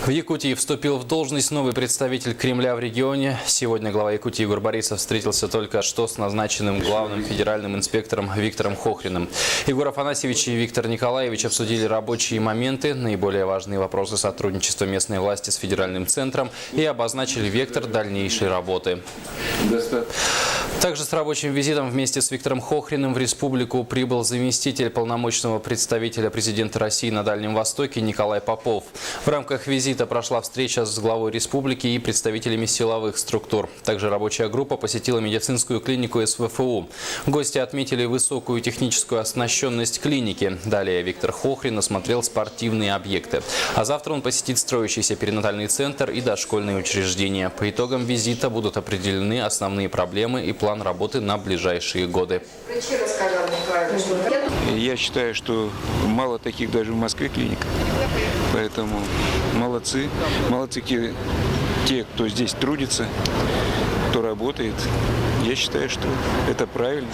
В Якутии вступил в должность новый представитель Кремля в регионе. Сегодня глава Якутии Егор Борисов встретился только что с назначенным главным федеральным инспектором Виктором Хохриным. Егор Афанасьевич и Виктор Николаевич обсудили рабочие моменты, наиболее важные вопросы сотрудничества местной власти с федеральным центром и обозначили вектор дальнейшей работы. Также с рабочим визитом вместе с Виктором Хохриным в республику прибыл заместитель полномочного представителя президента России на Дальнем Востоке Николай Попов. В рамках визита прошла встреча с главой республики и представителями силовых структур. Также рабочая группа посетила медицинскую клинику СВФУ. Гости отметили высокую техническую оснащенность клиники. Далее Виктор Хохрин осмотрел спортивные объекты. А завтра он посетит строящийся перинатальный центр и дошкольные учреждения. По итогам визита будут определены основные проблемы и план работы на ближайшие годы. Я считаю, что мало таких даже в Москве клиник. Поэтому молодцы. Молодцы те, кто здесь трудится, кто работает. Я считаю, что это правильно.